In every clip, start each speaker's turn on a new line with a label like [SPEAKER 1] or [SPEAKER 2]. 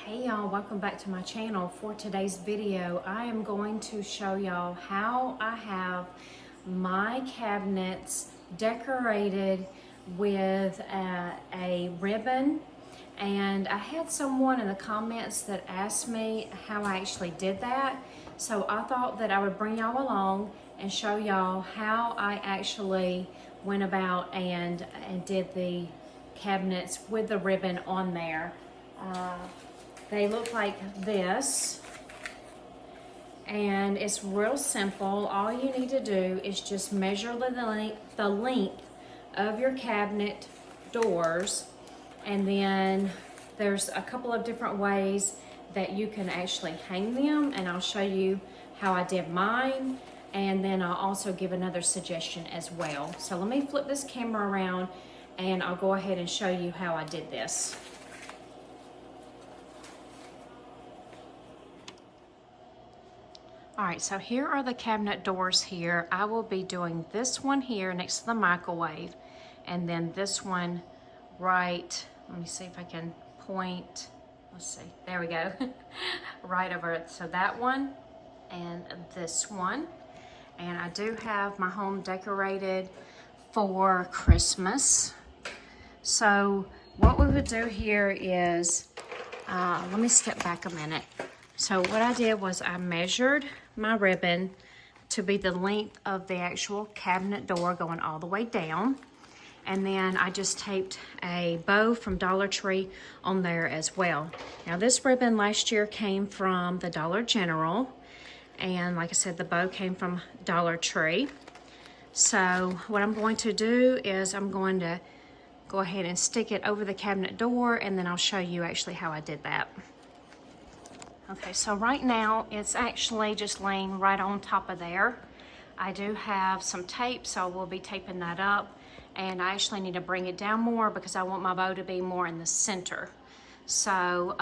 [SPEAKER 1] Hey y'all, welcome back to my channel. For today's video, I am going to show y'all how I have my cabinets decorated with a ribbon. And I had someone in the comments that asked me how I actually did that. So I thought that I would bring y'all along and show y'all how I actually went about and did the cabinets with the ribbon on there. They look like this, and it's real simple. All you need to do is just measure the length of your cabinet doors, and then there's a couple of different ways that you can actually hang them, and I'll show you how I did mine, and then I'll also give another suggestion as well. So let me flip this camera around and I'll go ahead and show you how I did this. All right, so here are the cabinet doors here. I will be doing this one here next to the microwave, and then this one right, let me see if I can point, let's see, there we go, right over it. So that one and this one. And I do have my home decorated for Christmas. So what we would do here is, let me step back a minute. So what I did was I measured my ribbon to be the length of the actual cabinet door going all the way down. And then I just taped a bow from Dollar Tree on there as well. Now this ribbon last year came from the Dollar General. And like I said, the bow came from Dollar Tree. So what I'm going to do is I'm going to go ahead and stick it over the cabinet door, and then I'll show you actually how I did that. Okay, so right now it's actually just laying right on top of there. I do have some tape, so we'll be taping that up. And I actually need to bring it down more because I want my bow to be more in the center. So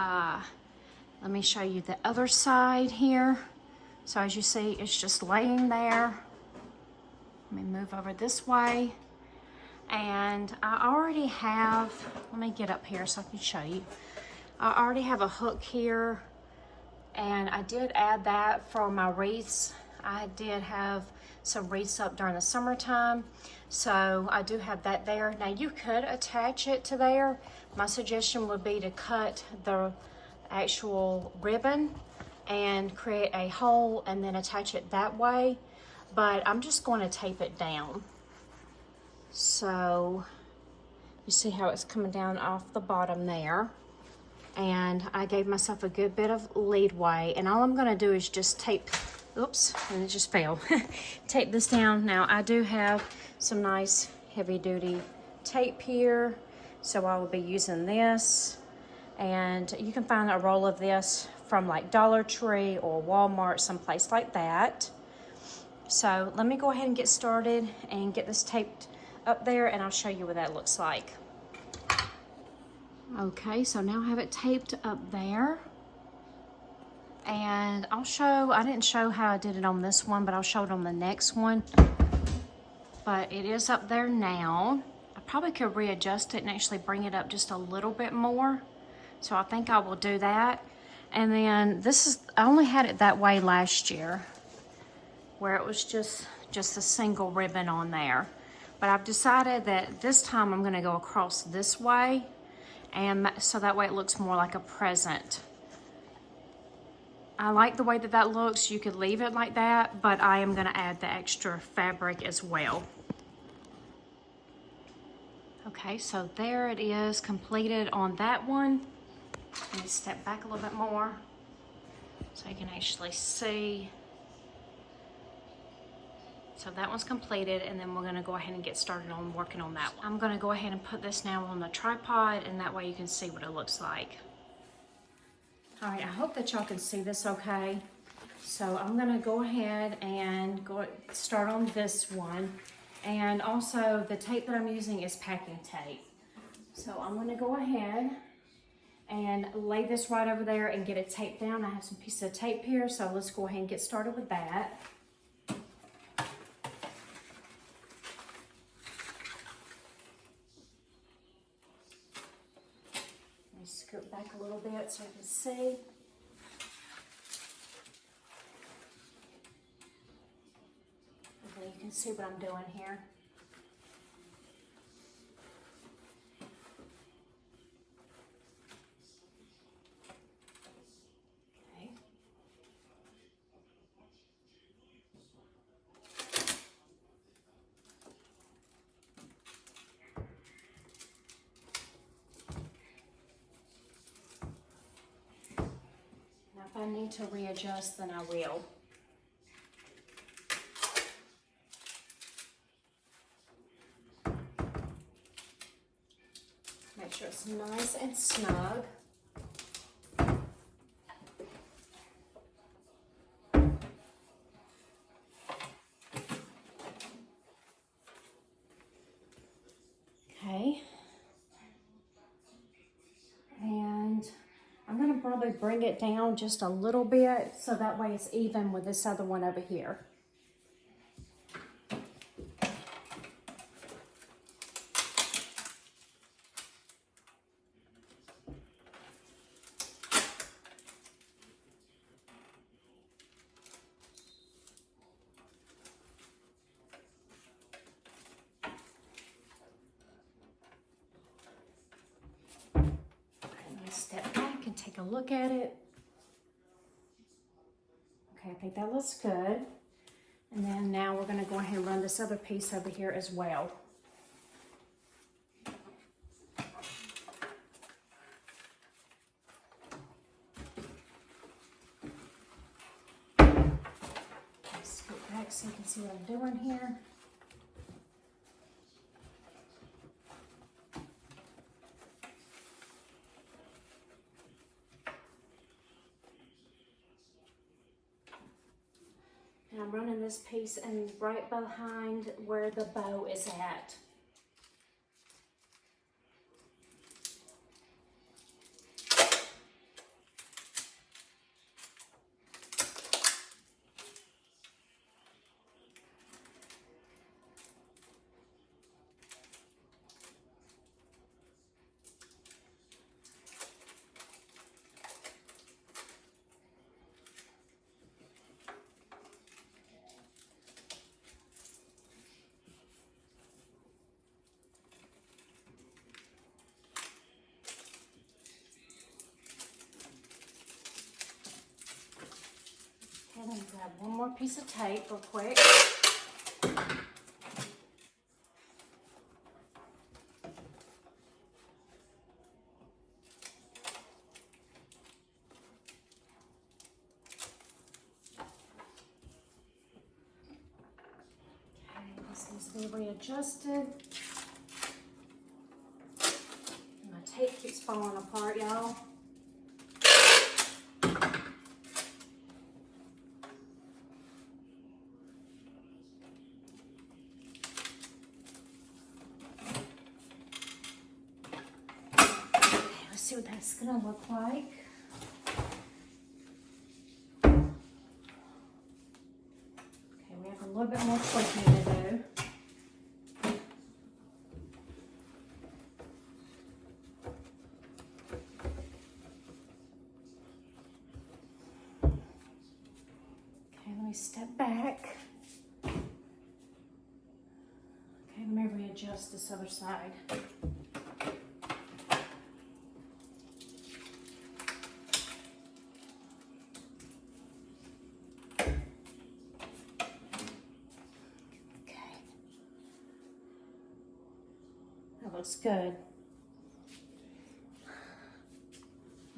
[SPEAKER 1] let me show you the other side here. So as you see, it's just laying there. Let me move over this way. And I already have, let me get up here so I can show you. I already have a hook here. And I did add that for my wreaths. I did have some wreaths up during the summertime, so I do have that there. Now you could attach it to there. My suggestion would be to cut the actual ribbon and create a hole and then attach it that way, but I'm just going to tape it down. So you see how it's coming down off the bottom there. And I gave myself a good bit of leadway, and all I'm going to do is just tape, oops, and it just fell. Tape this down. Now I do have some nice heavy duty tape here, so I will be using this, and you can find a roll of this from like Dollar Tree or Walmart, someplace like that. So let me go ahead and get started and get this taped up there, and I'll show you what that looks like. Okay, so now I have it taped up there. And I'll show, I didn't show how I did it on this one, but I'll show it on the next one. But it is up there now. I probably could readjust it and actually bring it up just a little bit more. So I think I will do that. And then this is, I only had it that way last year, where it was just a single ribbon on there. But I've decided that this time I'm gonna go across this way, and so that way it looks more like a present. I like the way that that looks. You could leave it like that, but I am gonna add the extra fabric as well. Okay, so there it is completed on that one. Let me step back a little bit more so you can actually see. So that one's completed, and then we're gonna go ahead and get started on working on that one. I'm gonna go ahead and put this now on the tripod, and that way you can see what it looks like. All right, I hope that y'all can see this okay. So I'm gonna go ahead and start on this one. And also the tape that I'm using is packing tape. So I'm gonna go ahead and lay this right over there and get it taped down. I have some pieces of tape here, so let's go ahead and get started with that. Scoot back a little little bit so you can see. Okay, you can see what I'm doing here. Okay. Now if I need to readjust, then I will. Make sure it's nice and snug. Okay. And I'm going to probably bring it down just a little bit so that way it's even with this other one over here. Step back and take a look at it. Okay, I think that looks good. And then now we're going to go ahead and run this other piece over here as well. Let's go back so you can see what I'm doing here. And I'm running this piece and right behind where the bow is at. Okay, let me grab one more piece of tape real quick. This needs to be readjusted. My tape keeps falling apart, y'all. Okay, let's see what that's gonna look like. Okay, we have a little bit more tweaking to do. Step back. Okay, let me readjust this other side. Okay, that looks good.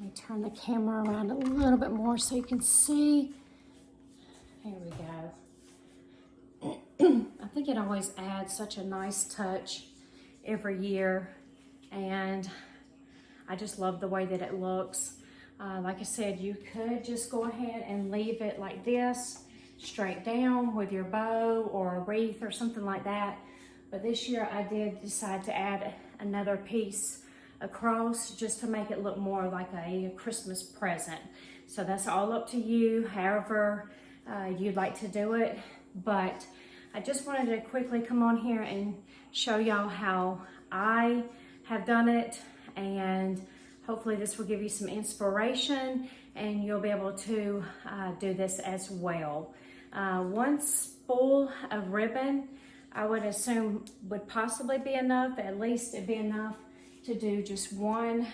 [SPEAKER 1] Let me turn the camera around a little bit more so you can see. Here we go. I think it always adds such a nice touch every year, and I just love the way that it looks. Like I said, you could just go ahead and leave it like this, straight down with your bow or a wreath or something like that. But this year I did decide to add another piece across just to make it look more like a Christmas present. So that's all up to you, however you'd like to do it. But I just wanted to quickly come on here and show y'all how I have done it, and Hopefully this will give you some inspiration and you'll be able to do this as well. One spool of ribbon, I would assume would possibly be enough. At least it'd be enough to do just one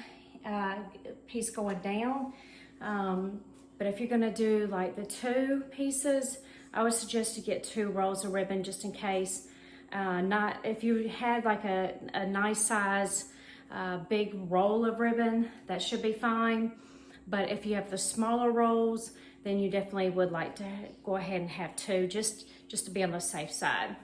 [SPEAKER 1] piece going down. But if you're gonna do like the 2 pieces, I would suggest you get 2 rolls of ribbon just in case. Not if you had like a nice size big roll of ribbon, that should be fine. But if you have the smaller rolls, then you definitely would like to go ahead and have 2 just to be on the safe side.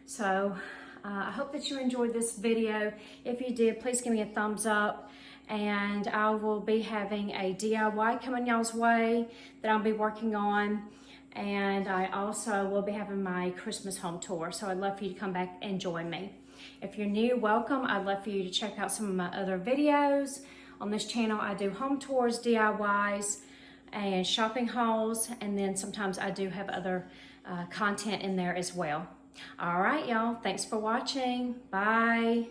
[SPEAKER 1] So I hope that you enjoyed this video. If you did, please give me a thumbs up, and I will be having a DIY coming y'all's way that I'll be working on. And I also will be having my Christmas home tour. So I'd love for you to come back and join me. If you're new, welcome. I'd love for you to check out some of my other videos. On this channel, I do home tours, DIYs, and shopping hauls. And then sometimes I do have other content in there as well. All right, y'all. Thanks for watching. Bye.